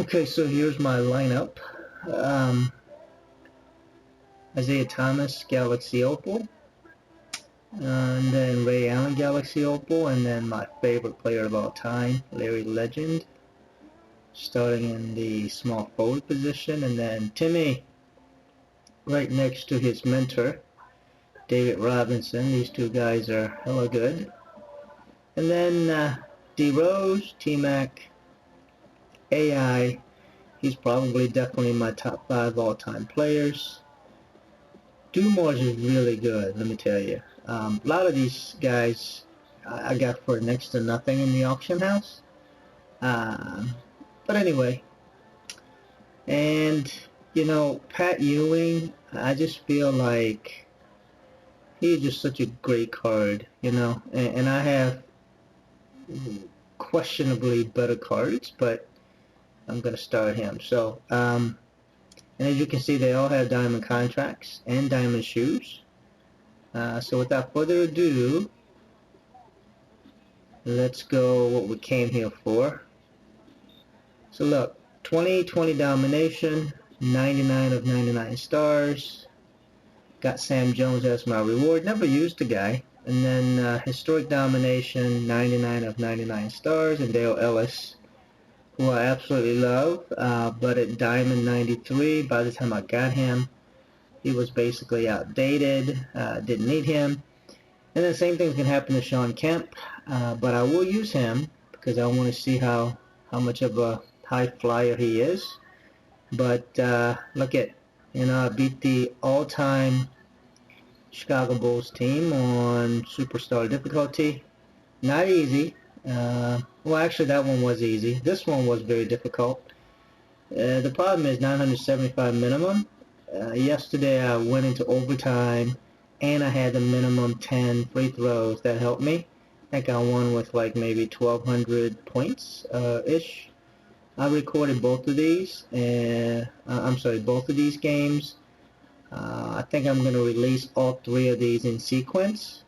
Okay, so here's my lineup. Isaiah Thomas, Galaxy Opal, and then Ray Allen, Galaxy Opal, and then my favorite player of all time, Larry Legend, starting in the small forward position, and then Timmy right next to his mentor, David Robinson. These two guys are hella good. And then D Rose, T-Mac, AI. He's probably definitely my top 5 all-time players. Dumars is really good, let me tell you. A lot of these guys I got for next to nothing in the auction house. But anyway, and you know, Pat Ewing, I just feel like he's just such a great card, you know, and I have questionably better cards, but I'm going to start him. So, and as you can see, they all have diamond contracts and diamond shoes. So without further ado, let's go what we came here for. So look, 2020 Domination, 99 of 99 stars. Got Sam Jones as my reward. Never used the guy. And then Historic Domination, 99 of 99 stars. And Dale Ellis, who I absolutely love. But at Diamond 93, by the time I got him, he was basically outdated. Didn't need him. And then same thing can happen to Sean Kemp. But I will use him because I want to see how much of a high flyer he is. But look at, you know, I beat the all-time Chicago Bulls team on Superstar difficulty. Not easy. Well, actually, that one was easy. This one was very difficult. The problem is 975 minimum. Yesterday, I went into overtime, and I had the minimum 10 free throws. That helped me. I think I won with like maybe 1,200 points ish. I recorded both of these, and both of these games. I think I'm going to release all 3 of these in sequence.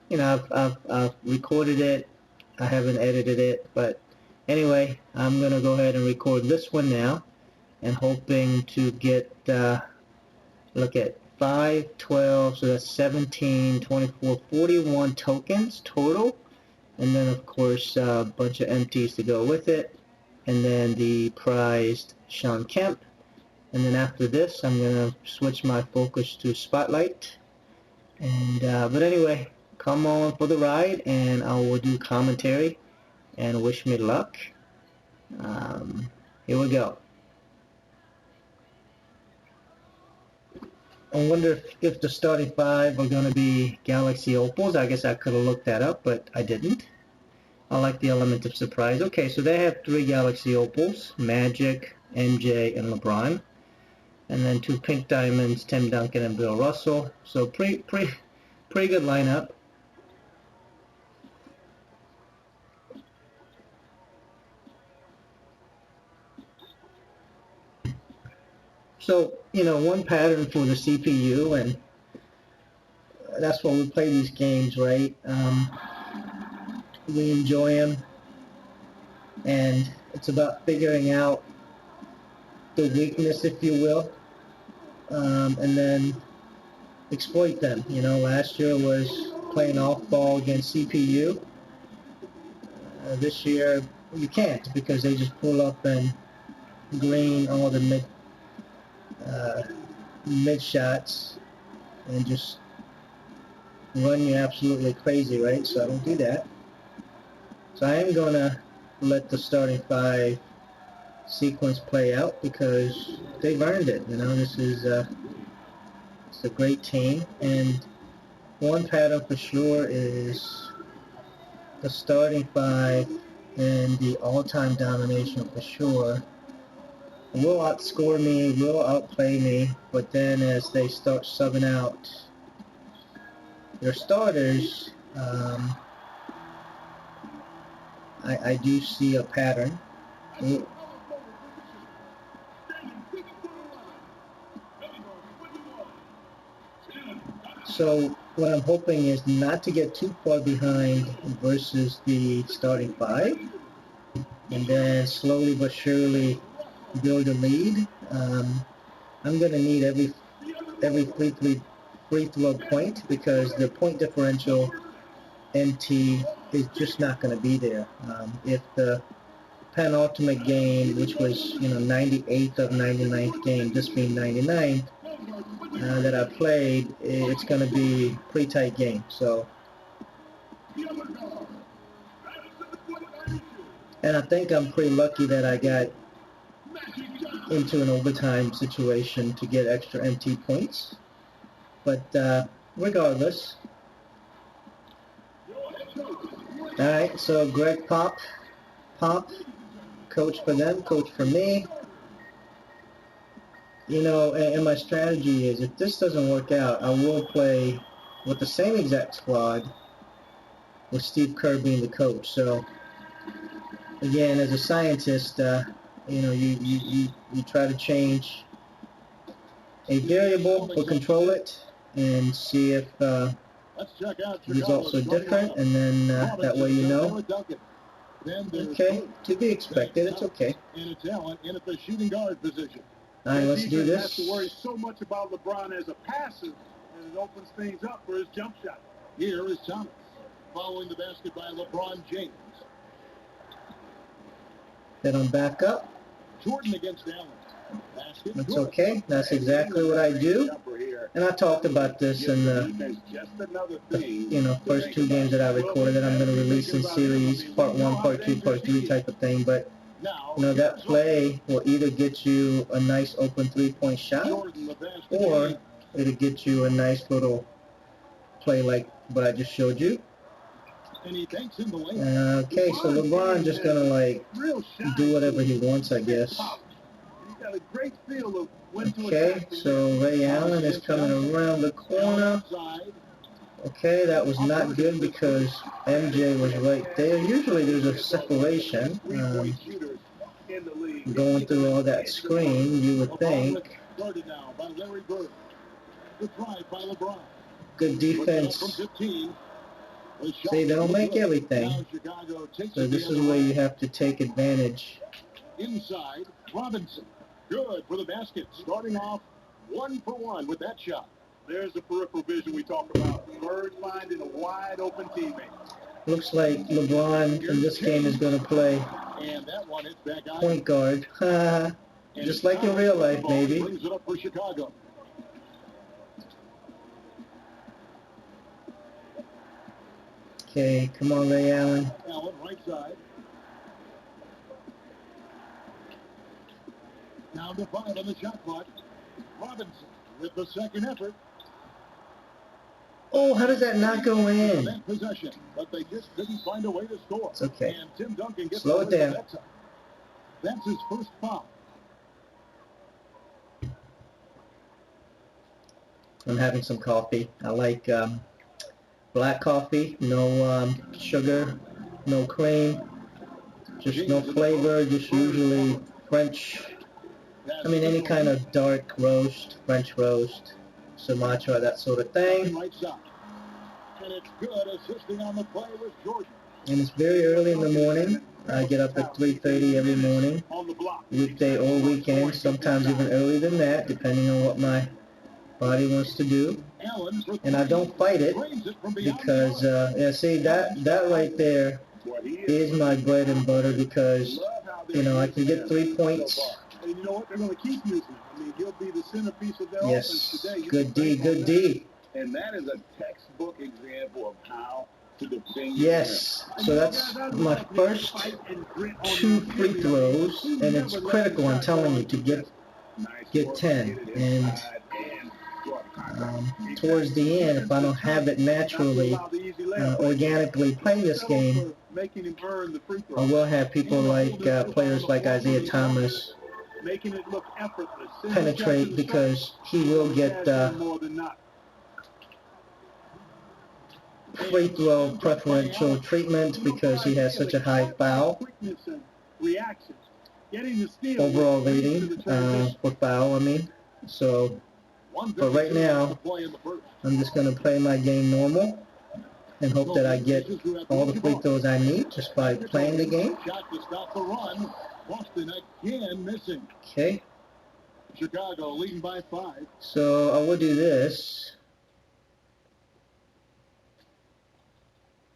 You know, I've recorded it. I haven't edited it, but anyway, I'm going to go ahead and record this one now, and hoping to get, look at 5, 12, so that's 17, 24, 41 tokens total. And then, of course, a bunch of empties to go with it. And then the prized Sean Kemp. And then after this, I'm going to switch my focus to Spotlight. And but anyway, come on for the ride, and I will do commentary. And wish me luck. Here we go. I wonder if the starting 5 are going to be Galaxy Opals. I guess I could have looked that up, but I didn't. I like the element of surprise. Okay, so they have 3 Galaxy Opals, Magic, MJ, and LeBron. And then 2 pink diamonds, Tim Duncan and Bill Russell. So pretty good lineup. So, you know, one pattern for the CPU, and that's why we play these games, right? We enjoy them, and it's about figuring out the weakness, if you will, and then exploit them. You know, last year was playing off ball against CPU. This year you can't, because they just pull up and green all the mid shots and just run you absolutely crazy, right? So I don't do that. So I am going to let the starting 5 sequence play out because they've earned it. You know, this is it's a great team, and one pattern for sure is the starting 5 and the all-time domination for sure will outscore me, will outplay me, but then as they start subbing out their starters, I do see a pattern. So what I'm hoping is not to get too far behind versus the starting 5, and then slowly but surely build a lead. I'm going to need every free throw point, because the point differential MT is just not going to be there. If the penultimate game, which was 98th of 99th game, just being 99th, that I played, it's going to be a pretty tight game. So, and I think I'm pretty lucky that I got into an overtime situation to get extra MT points. But regardless, alright, so Greg Pop, coach for them, coach for me. And my strategy is, if this doesn't work out, I will play with the same exact squad with Steve Kerr being the coach. So again, as a scientist, you try to change a variable or control it and see if results are different, and then that way you know. Okay, to be expected. It's okay. All right, let's do this. Has to worry so much about LeBron as a passer, and it opens things up for his jump shot. Here is Thomas, following the basket by LeBron James. Then I'm back up. Jordan against Allen. That's okay. That's exactly what I do. And I talked about this in the first two games that I recorded that I'm going to release in series, part 1, part 2, part 3 type of thing. But that play will either get you a nice open three-point shot, or it'll get you a nice little play like what I just showed you. Okay, so LeBron just gonna do whatever he wants, I guess. Okay, so Ray Allen is coming around the corner. Okay, that was not good because MJ was right there. Usually there's a separation. Going through all that screen, you would think. Good defense. See, they don't make everything. So this is where you have to take advantage. Inside, Robinson. Good for the basket. Starting off 1 for 1 with that shot. There's the peripheral vision we talk about. Bird finding a wide open teammate. Looks like LeBron in this game is going to play point guard. Just like in real life, maybe. Brings it up for Chicago. Okay, come on, Ray Allen. Allen, right side. Down to 5 on the shot clock. Robinson with the second effort. Oh, how does that not go in? That possession, but they just couldn't find a way to score. It's okay. And Tim Duncan gets slow it down. That's his first foul. I'm having some coffee. I like black coffee, no sugar, no cream, just no flavor, just usually French. I mean, any kind of dark roast, French roast, Sumatra, that sort of thing. And it's good, assisting on the play with Jordan. And it's very early in the morning. I get up at 3:30 every morning, weekday or weekend, sometimes even earlier than that, depending on what my body wants to do. And I don't fight it because, yeah, see, that right there is my bread and butter, because, I can get 3 points. And you know what? They're going to keep using him. I mean, he'll be the centerpiece of their offense today. Good D, good D. And that is a textbook example of how to defend. Yes, so that's my first 2 free throws, and it's critical, I'm telling you, to get 10. And towards the end, if I don't have it naturally, organically play this game, I will have people like players like Isaiah Thomas penetrate, because he will get free throw preferential treatment because he has such a high foul overall rating for foul, I mean. So, but right now, I'm just going to play my game normal. and hope that I get all the free throws I need just by playing the game. Shot to stop the run. Boston again missing. Okay. Chicago leading by 5. So I will do this.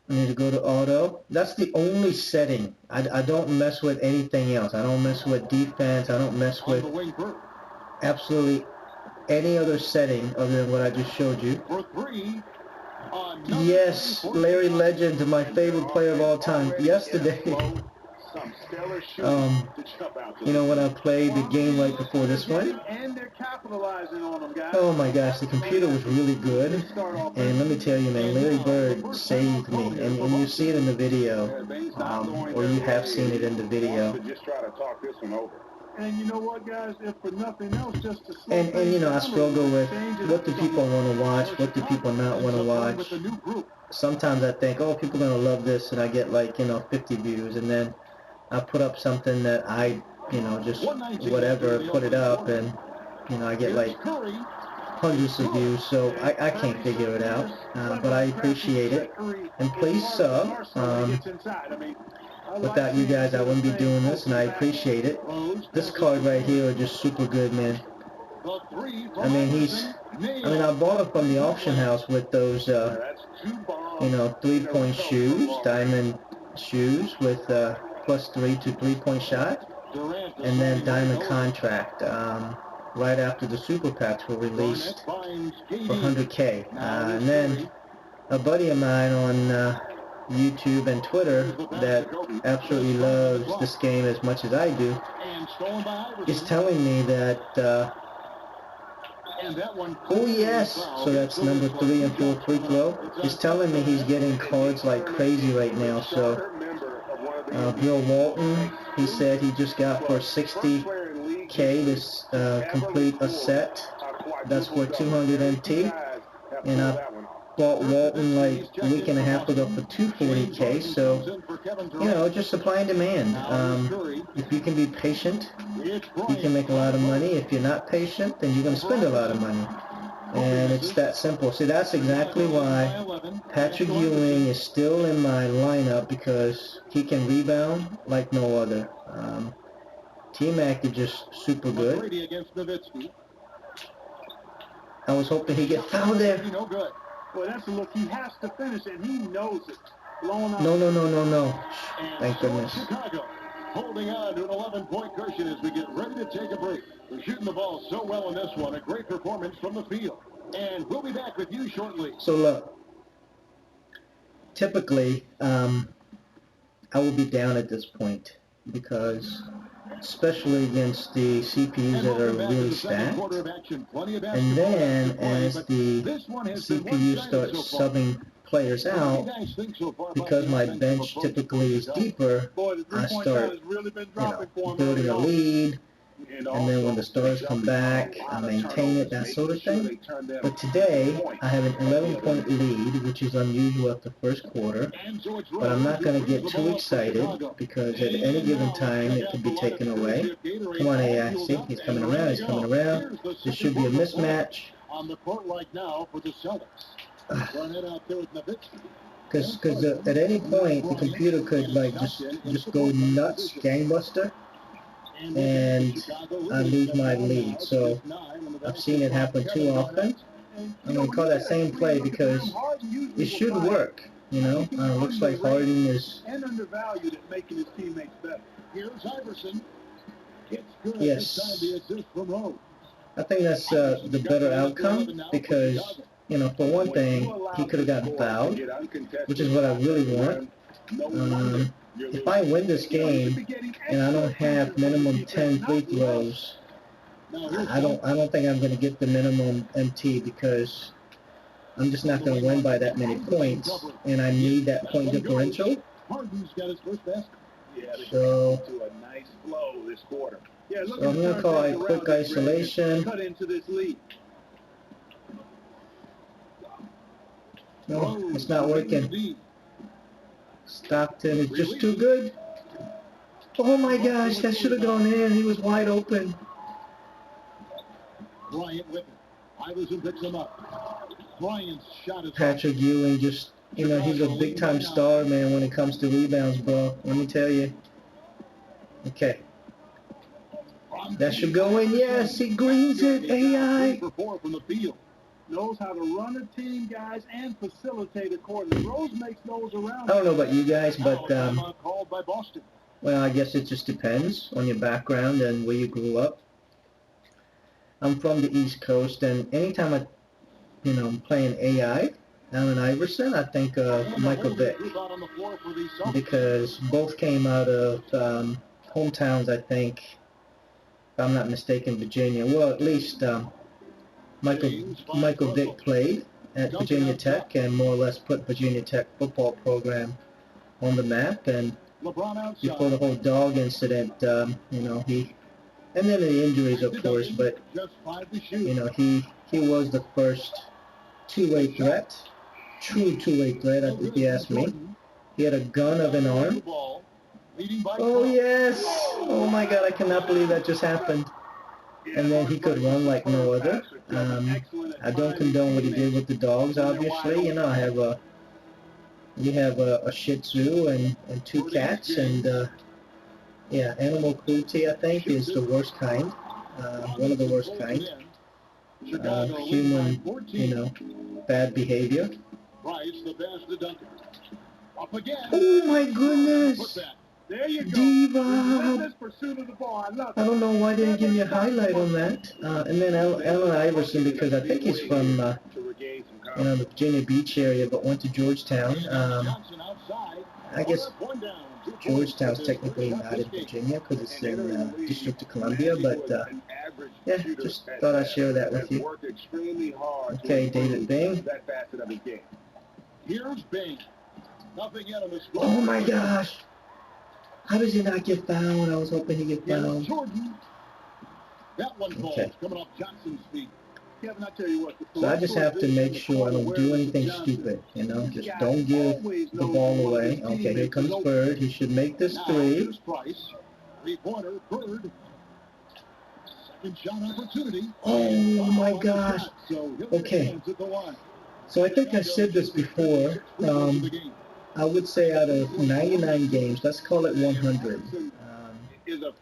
I need to go to auto. That's the only setting. I don't mess with anything else. I don't mess with defense. I don't mess with absolutely any other setting other than what I just showed you. For 3. Yes, Larry Legend, my favorite player of all time. Yesterday, you know, when I played the game right before this one, oh my gosh, the computer was really good, and let me tell you, man, Larry Bird saved me, and you see it in the video, or you have seen it in the video. And you know what, guys, if for nothing else, just to and you know, I struggle with what do people want to watch, what do people not want to watch. Sometimes I think, oh, people are going to love this, and I get like, you know, 50 views, and then I put up something that I, you know, just whatever, put it up, and, you know, I get like hundreds of views, so I can't figure it out, but I appreciate it, and please sub. Without you guys, I wouldn't be doing this, and I appreciate it. This card right here is just super good, man. I mean, I bought it from the auction house with those, you know, 3-point shoes, diamond shoes with +3 to 3-point shot, and then diamond contract right after the super packs were released for 100K. And then a buddy of mine on YouTube and Twitter that absolutely loves this game as much as I do is telling me that oh yes, so that's number 3 and 4 free throw. He's telling me he's getting cards like crazy right now. So Bill Walton, he said he just got for 60K this complete a set. That's for 200 MT, and I bought Walton like a week and a half ago for 240K. So, you know, just supply and demand. If you can be patient, you can make a lot of money. If you're not patient, then you're going to spend a lot of money. And it's that simple. See, that's exactly why Patrick Ewing is still in my lineup, because he can rebound like no other. T-Mac is just super good. I was hoping he'd get fouled there. Well, that's a look. He has to finish, and he knows it. No. Thank goodness. Chicago holding on to an 11-point cushion as we get ready to take a break. We're shooting the ball so well in this one. A great performance from the field. And we'll be back with you shortly. So, look. Typically, I will be down at this point because, especially against the CPUs that are really stacked, and then as the CPU starts subbing players out, because my bench typically is deeper, I start, you know, building a lead, and then when the stars come back, I maintain it, that sort of thing. But today, I have an 11-point lead, which is unusual at the first quarter, but I'm not going to get too excited, because at any given time, it can be taken away. Come on, AI, see, he's coming around, This should be a mismatch. On the court right now for the Celtics. Because at any point, the computer could, like, just go nuts, gangbuster, and I lose my lead. So I've seen it happen too often. I'm going to call that same play because it should work, you know. Looks like Harden is... undervalued at making his teammates better. Here's Iverson. Yes. I think that's the better outcome because, you know, for one thing, he could have gotten fouled, which is what I really want. If I win this game and I don't have minimum 10 free throws, I don't think I'm going to get the minimum MT because I'm just not going to win by that many points, and I need that point differential. So I'm going to call it quick isolation. No, it's not working. Stockton is just too good. Oh my gosh, that should have gone in. He was wide open. Bryant with it. Iverson picks him up. Bryant's shot is Patrick Ewing just You know, he's a big-time star, man, when it comes to rebounds, bro. Let me tell you. Okay. That should go in. Yes, he greens it. AI. From the field. Knows how to run a team, guys, and facilitate accordingly. Rose makes those around. I don't know about you guys, but called by Boston. well, I guess it just depends on your background and where you grew up. I'm from the East Coast, and anytime I'm playing AI, Allen Iverson, I think Michael Vick, because both came out of hometowns, I think, if I'm not mistaken, Virginia. Well, at least Michael Vick played at Virginia Tech and more or less put Virginia Tech football program on the map. And before the whole dog incident, and then the injuries, of course, but he was the first two-way threat, true two-way threat, if you ask me. He had a gun of an arm. Oh yes! Oh my God! I cannot believe that just happened. And then he could run like no other. I don't condone what he did with the dogs, obviously. You know, we have a Shih Tzu and two cats, and yeah, animal cruelty, I think, is the worst kind. One of the worst kind. Human, bad behavior. Oh my goodness! Diva! I don't know why they didn't give me a highlight on that. And then Allen Iverson, because I think he's from the Virginia Beach area, but went to Georgetown. I guess Georgetown's technically not in Virginia because it's in District of Columbia, but yeah, just thought I'd share that with you. Okay, David Bing. Here's Bing. Oh my gosh! How does he not get fouled? I was hoping he'd get fouled. That one ball coming off Johnson's feet. Kevin, I tell you what, so I just have to make sure I don't do anything stupid, just don't give the ball away. Okay, here comes Bird. He should make this three. Oh my gosh. Okay. So I think I said this before. I would say out of 99 games, let's call it 100. I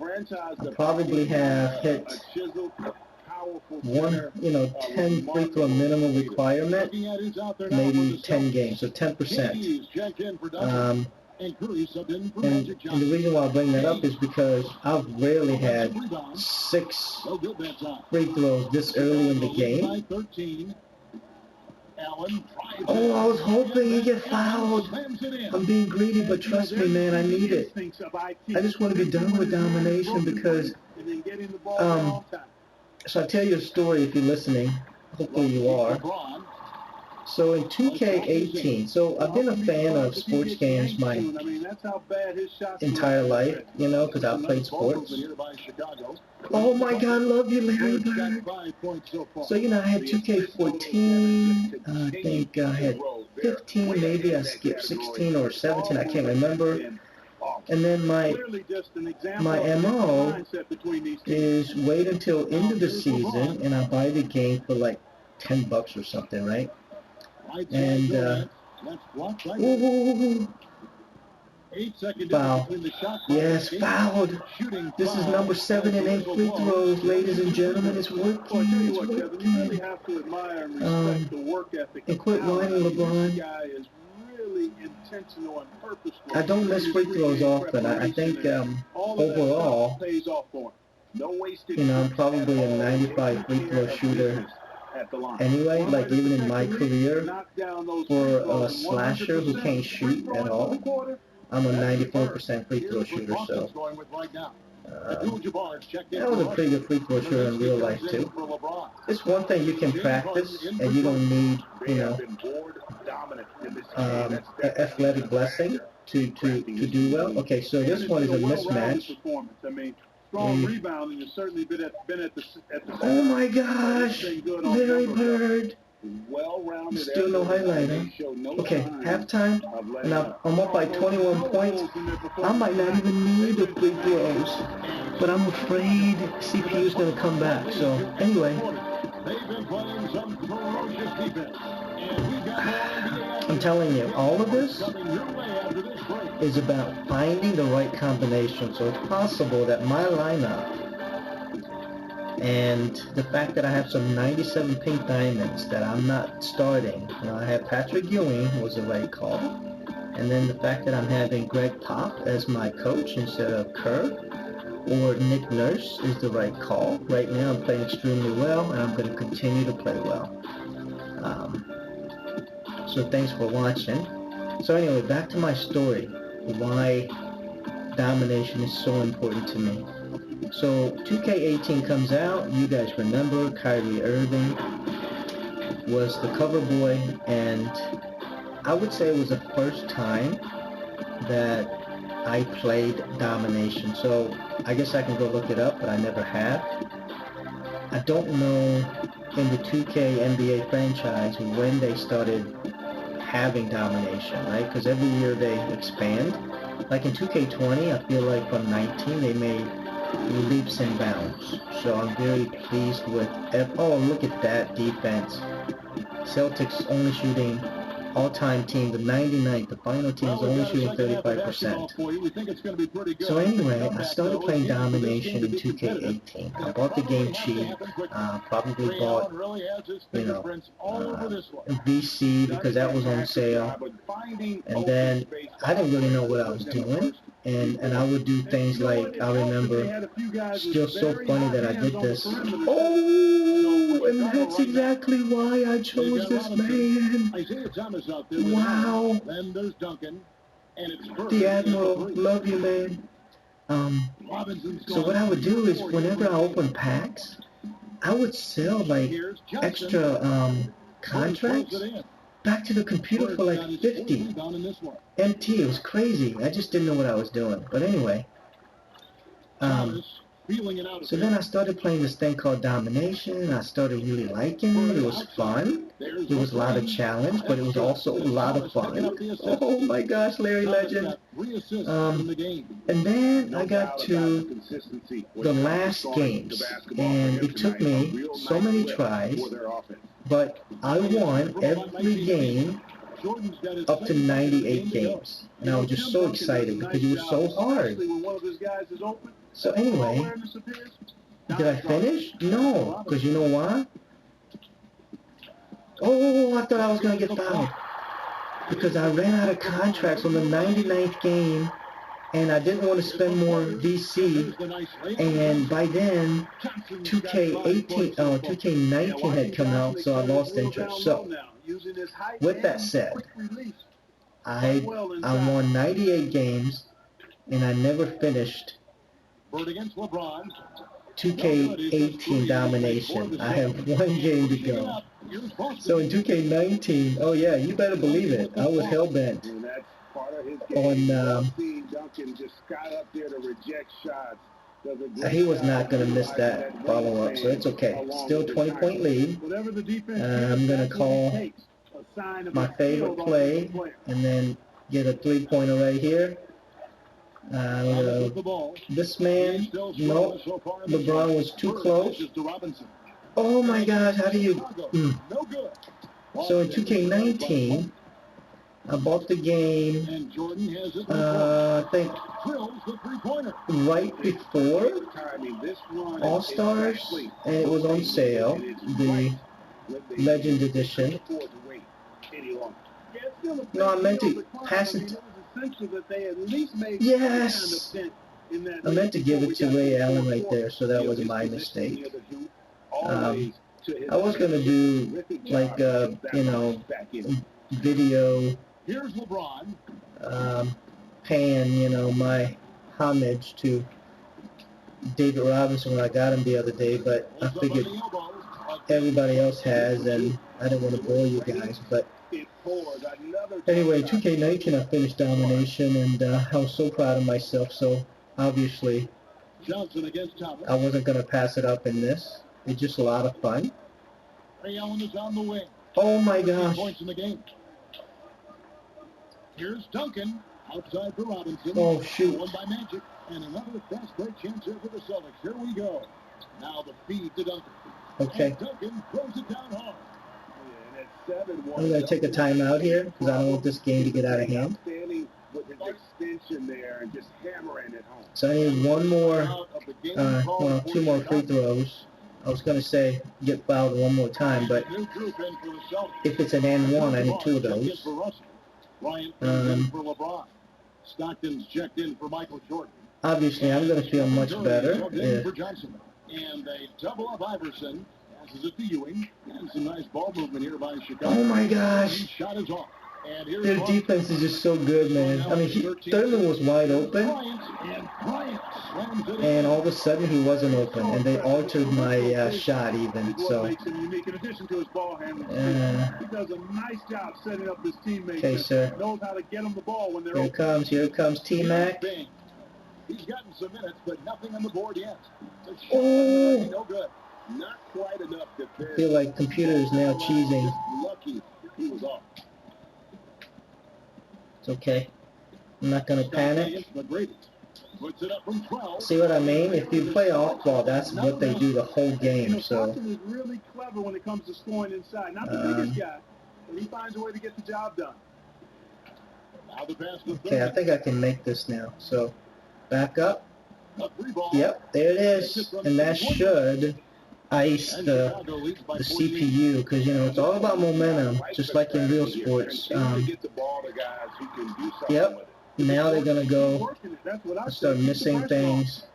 probably have hit 10 free throw minimum requirement, maybe 10 games, so 10%. And the reason why I bring that up is because I've rarely had 6 free throws this early in the game. Oh, I was hoping he'd get fouled. I'm being greedy, but trust me, man, I need it. I just want to be done with domination because, so I'll tell you a story if you're listening. Hopefully you are. So in 2K18, so I've been a fan of sports games my entire life, because I've played sports. Oh my God, love you, Larry Bird. So, I had 2K14, I think I had 15, maybe I skipped 16 or 17, I can't remember. And then my MO is wait until end of the season and I buy the game for like $10 or something, right? And foul. Yes, fouled. This is number 7 and 8 free throws, ladies and gentlemen. It's working. It's working. And quit whining, LeBron. I don't miss free throws often. I think overall, I'm probably a 95 free throw shooter. Anyway, like even in my career, for a slasher who can't shoot at all, I'm a 94% free throw shooter, so that was a pretty good free throw shooter in real life too. It's one thing you can practice, and you don't need, athletic blessing to do well. Okay, so this one is a mismatch. Strong rebound, and you've certainly been at the oh my gosh, Larry Bird. Still no highlight, huh? Okay, halftime, and I'm up by 21 points. I might not even need the free throws, but I'm afraid CPU's going to come back. So, anyway, I'm I'm telling you, all of this is about finding the right combination. So it's possible that my lineup and the fact that I have some 97 pink diamonds that I'm not starting. I have Patrick Ewing was the right call. And then the fact that I'm having Greg Pop as my coach instead of Kerr or Nick Nurse is the right call. Right now I'm playing extremely well, and I'm going to continue to play well. So thanks for watching. So anyway, back to my story, why domination is so important to me. So 2K18 comes out. You guys remember Kyrie Irving was the cover boy, and I would say it was the first time that I played Domination. So I guess I can go look it up, but I never have. I don't know in the 2K NBA franchise when they started having Domination, right? Because every year they expand. Like in 2K20, I feel like from 19 they made leaps and bounds. So I'm very pleased with oh, look at that defense. Celtics only shooting all-time team, the 99th, the final team is only shooting 35%. So anyway, I started playing Domination in 2K18. I bought the game cheap, probably bought, VC because that was on sale. And then I didn't really know what I was doing. And I would do things like, I remember, still so funny that I did this. Oh, and that's exactly why I chose this man. Wow. The Admiral, love you, man. So what I would do is whenever I open packs, I would sell like extra contracts back to the computer for like 50 MT. It was crazy. I just didn't know what I was doing. But anyway, so then I started playing this thing called Domination. I started really liking it. It was fun. There was a lot of challenge, but it was also a lot of fun. Oh my gosh, Larry Legend. And then I got to the last games, and it took me so many tries, but I won every game up to 98 games. And I was just so excited because it was so hard. So anyway, did I finish? No, because you know why? Oh, I thought I was going to get fouled. Because I ran out of contracts on the 99th game, and I didn't want to spend more VC, and by then 2K19 had come out, so I lost interest. So with that said, I won 98 games, and I never finished 2K18 Domination. I have one game to go. So in 2K19, oh yeah, you better believe it, I was hell-bent on he was not going to miss that follow-up, so it's okay. Still 20-point lead. I'm going to call my favorite play and then get a three-pointer right here. This man, no, LeBron was too close. Oh my gosh, how do you... So in 2K19, I bought the game, I think, right before All-Stars, and it was on sale, the Legend Edition. No, I meant to pass it. Yes! I meant to give it to Ray Allen right there, so that was my mistake. I was going to do, like, video paying, my homage to David Robinson when I got him the other day, but I figured everybody else has, and I didn't want to bore you guys, but anyway, 2K19 I finished Domination, and I was so proud of myself, so obviously I wasn't going to pass it up in this. It's just a lot of fun. Oh my gosh. Here's Duncan outside for Robinson. Oh shoot. Won by Magic, and another fast break chance here for the Celtics. Here we go. Now the feed to Duncan. Okay. And Duncan throws it down hard. I'm going to take a timeout here because I don't want this game to get out of hand. So I need one more, well, two more free throws. I was going to say get fouled one more time, but if it's an and one, I need two of those. Stockton's checked in for Michael Jordan. Obviously, I'm going to feel much better if... And they double up Iverson. Passes it to Ewing. And some nice ball movement here by Chicago. Oh my gosh. Shot is off. Their defense is just so good, man. I mean, Thurman was wide open, and all of a sudden he wasn't open, and they altered my shot even. So, he does a nice job setting up his teammates. Okay, sir. Knows how to get them the ball when they're open. Here comes T-Mac. He's gotten some minutes, but nothing on the board yet. Oh! No good. Not quite enough to I feel like computer is now cheesing. Lucky he was off. It's okay. I'm not going to panic. See what I mean? If you play off ball, that's what they do the whole game. So, is really clever when it comes to scoring inside. Not the biggest guy, but he finds a way to get the job done. Okay, I think I can make this now. So, back up. Yep, there it is. And that should ice the CPU, because, you know, it's all about momentum, just like in real sports. Yep, now they're going to go and start missing things.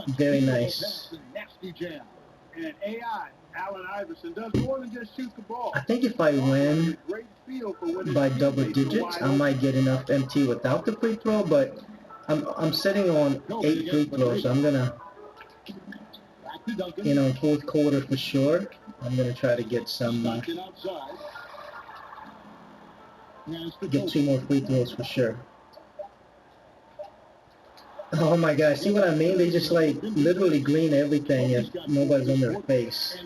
Very nice. And AI, Allen Iverson, does more than just shoot the ball. I think if I win by double digits, I might get enough MT without the free throw, but I'm sitting on 8 free throws, so I'm gonna, you know, fourth quarter for sure. I'm gonna try to get some, get 2 more free throws for sure. Oh my gosh, see what I mean? They just like literally green everything if nobody's on their face.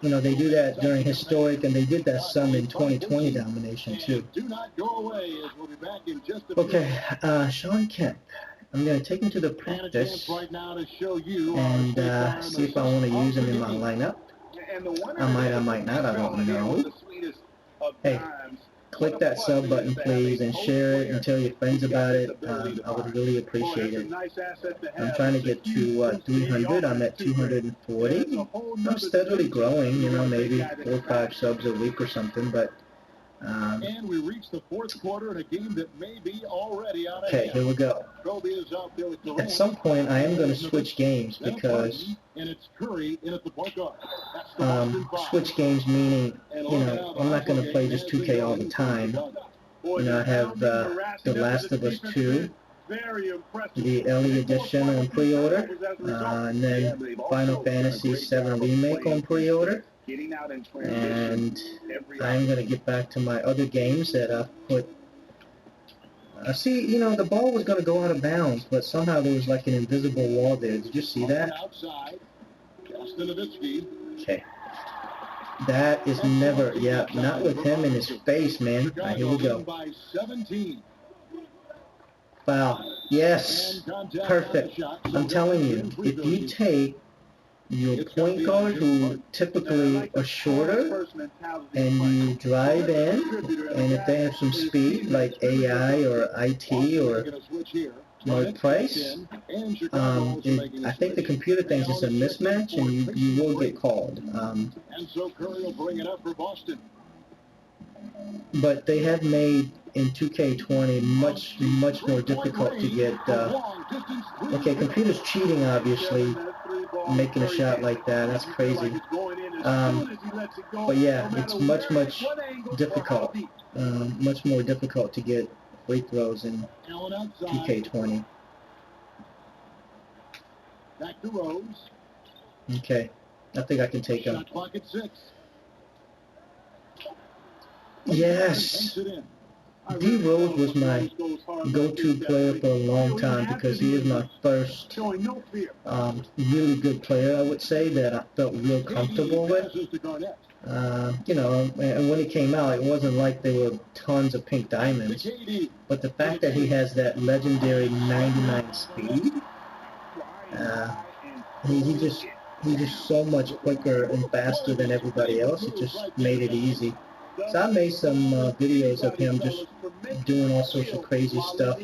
You know, they do that during historic, and they did that some in 2020 domination too. Okay, Sean Kemp. I'm going to take him to the practice and see if I want to use him in my lineup. I might not, I don't know. Hey, click that sub button, please, and share it and tell your friends about it. I would really appreciate it. I'm trying to get to 300. I'm at 240. I'm steadily growing, you know, maybe 4 or 5 subs a week or something, but... and we reach the fourth quarter in a game that may be already out of hand. Here we go. At some point, I am going to switch games because switch games meaning, you know, I'm not going to play just 2K all the time. You know, I have The Last of Us 2, the LE edition on pre-order, and then Final Fantasy VII Remake on pre-order. And I'm going to get back to my other games that I've put... see, you know, the ball was going to go out of bounds, but somehow there was like an invisible wall there. Did you see that? Okay. That is never... Yeah, not with him in his face, man. All right, here we go. Foul. Yes. Perfect. I'm telling you, if you take your point guard, who typically are shorter, and you drive in, and if they have some speed, like AI or IT or Mark Price, I think the computer thinks it's a mismatch, and you will get called. But they have made in 2K20 much more difficult to get. Okay, computer's cheating, obviously, making a shot like that. That's crazy. But yeah, it's much difficult, much more difficult to get free throws in 2K20. Okay, I think I can take him. Yes! D. Rose was my go-to player for a long time because he was my first really good player, I would say, that I felt real comfortable with. You know, and when he came out, it wasn't like there were tons of pink diamonds, but the fact that he has that legendary 99 speed, He's just so much quicker and faster than everybody else. It just made it easy. So I made some videos of him just doing all sorts of crazy stuff.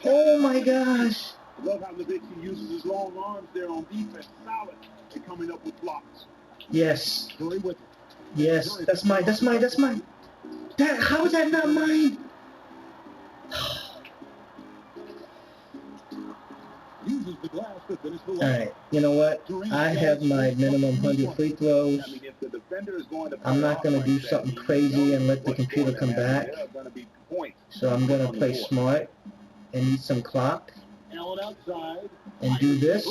Oh my gosh! Love how Nowitzki uses his long arms there on defense, solid, and coming up with blocks. Yes. Yes, that's mine. How is that not mine? Alright, you know what? I have my minimum 100 free throws. I'm not going to do something crazy and let the computer come back. So I'm going to play smart and eat some clock and do this.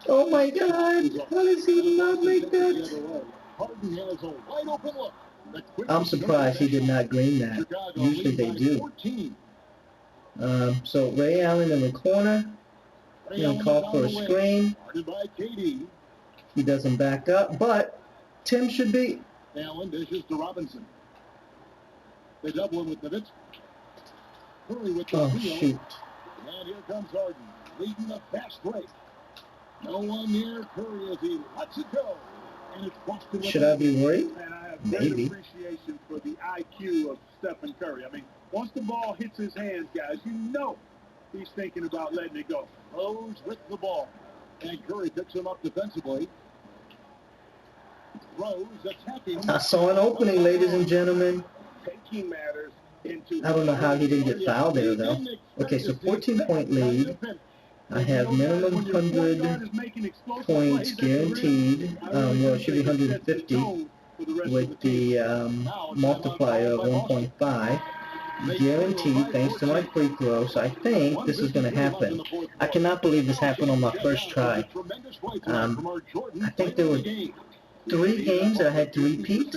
Oh my god! How does he not make that? I'm surprised he did not green that. Usually they do. So Ray Allen in the corner. He's going to call for a screen. He doesn't back up, but Tim should be. Allen dishes to Robinson. They double him with Nowitzki. Curry with the shoot. And here comes Harden, leading the fast break. No one near Curry as he lets it go. And it's Boston. Should I be worried? And I have Maybe. Appreciation for the IQ of Stephen Curry. I mean, once the ball hits his hands, guys, you know he's thinking about letting it go. Rose with the ball. And Curry picks him up defensively. Rose attacking. I saw an opening, ladies and gentlemen. Taking matters into I don't know how he didn't get fouled there, though. Okay, so 14-point lead. I have minimum 100 points guaranteed. Well, it should be 150 with the multiplier of 1.5. Guaranteed thanks to my free throw. So I think this is going to happen. I cannot believe this happened on my first try. I think there were 3 games that I had to repeat.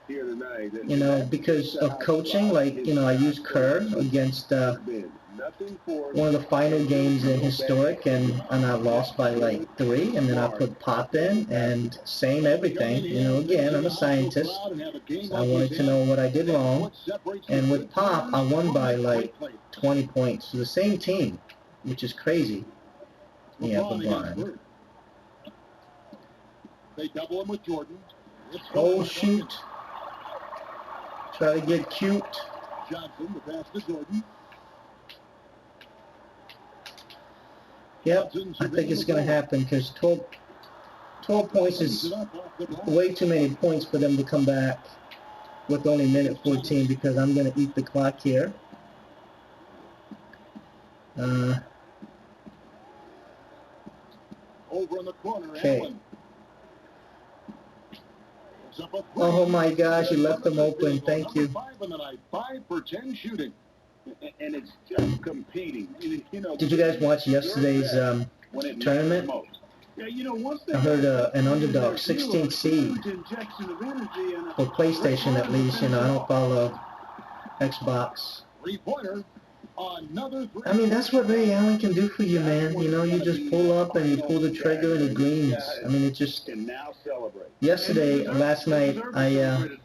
You know, because of coaching, like, you know, I used Kerr against one of the final games in Historic, and I lost by like 3, and then I put Pop in, and same everything. You know, again, I'm a scientist, so I wanted to know what I did wrong, and with Pop, I won by like 20 points to the same team, which is crazy. Yeah, LeBron. They double him with Jordan. Oh, shoot. Try to get cute. Johnson, the pass to Jordan. Yep, I think it's going to happen because 12 points is way too many points for them to come back with only minute 14 because I'm going to eat the clock here. Over in the corner, okay. Oh my gosh, you left them open. Thank you. 5 for 10 shooting. And it's just competing. You know, did you guys watch yesterday's tournament? I heard an underdog 16 seed for PlayStation at least. You know, I don't follow Xbox. I mean, that's what Ray Allen can do for you, man. You know, you just pull up and you pull the trigger and it greens. I mean, it just... Yesterday, last night, I, you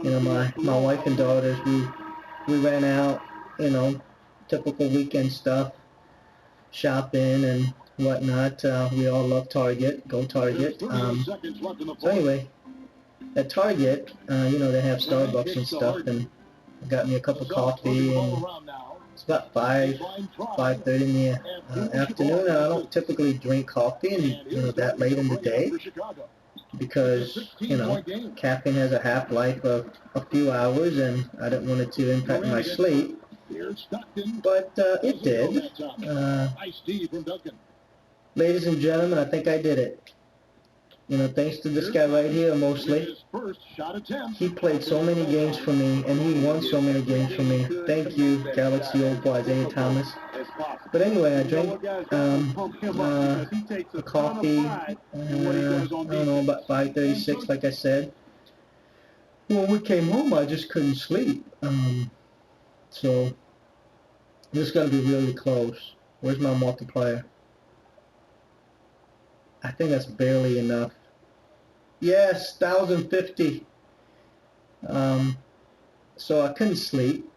know, my wife and daughters, we ran out, you know, typical weekend stuff, shopping and whatnot. We all love Target. Go Target. So anyway, at Target, you know, they have Starbucks and stuff, and I got me a cup of coffee, and it's about 5:30 in the afternoon, and I don't typically drink coffee, and you know, that late in the day, because, you know, caffeine has a half-life of a few hours, and I didn't want it to impact my sleep, but it did. Ladies and gentlemen, I think I did it. You know, thanks to this guy right here, mostly. He played so many games for me, and he won so many games for me. Thank you, Galaxy Opal, Isaiah Thomas. But anyway, I drank a coffee, I don't know, about 5:36, like I said. When we came home, I just couldn't sleep. So, this is going to be really close. Where's my multiplier? I think that's barely enough. Yes, 1,050. So I couldn't sleep.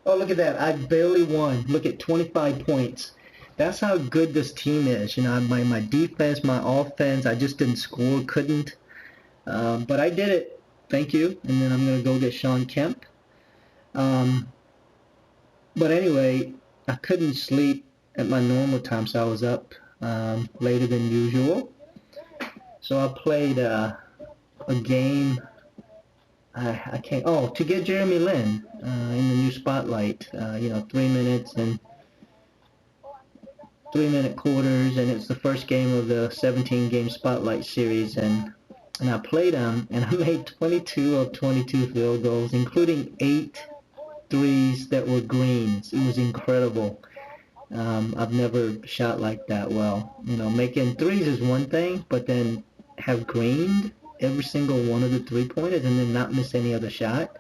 Oh, look at that. I barely won. Look at 25 points. that's how good this team is. You know, my defense, my offense, I just didn't score, couldn't. But I did it. Thank you. And then I'm going to go get Sean Kemp. But anyway, I couldn't sleep at my normal time, so I was up later than usual. So I played a game. I can't. Oh, to get Jeremy Lin in the new spotlight. 3 minutes and 3-minute quarters, and it's the first game of the 17-game spotlight series. And I played him, and I made 22 of 22 field goals, including 8 threes that were greens. It was incredible. I've never shot like that well. You know, making threes is one thing, but then have greened every single one of the three-pointers and then not miss any other shot.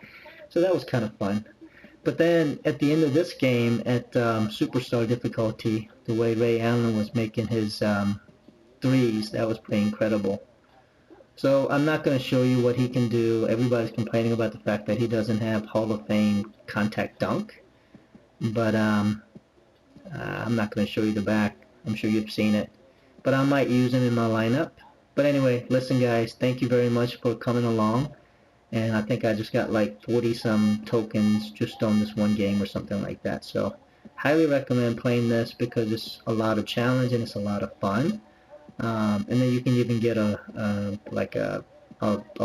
So that was kind of fun. But then at the end of this game, at superstar difficulty, the way Ray Allen was making his threes, that was pretty incredible. So I'm not going to show you what he can do. Everybody's complaining about the fact that he doesn't have Hall of Fame contact dunk. But I'm not going to show you the back. I'm sure you've seen it. But I might use him in my lineup. But anyway, listen guys, thank you very much for coming along. And I think I just got like 40-some tokens just on this one game or something like that. So highly recommend playing this because it's a lot of challenge and it's a lot of fun. And then you can even get a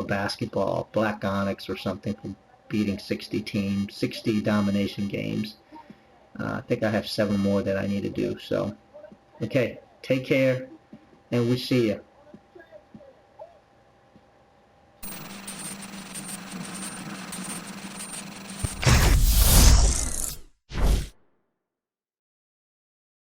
basketball, Black Onyx or something for beating 60 domination games. I think I have 7 more that I need to do. So, okay, take care, and we'll see you.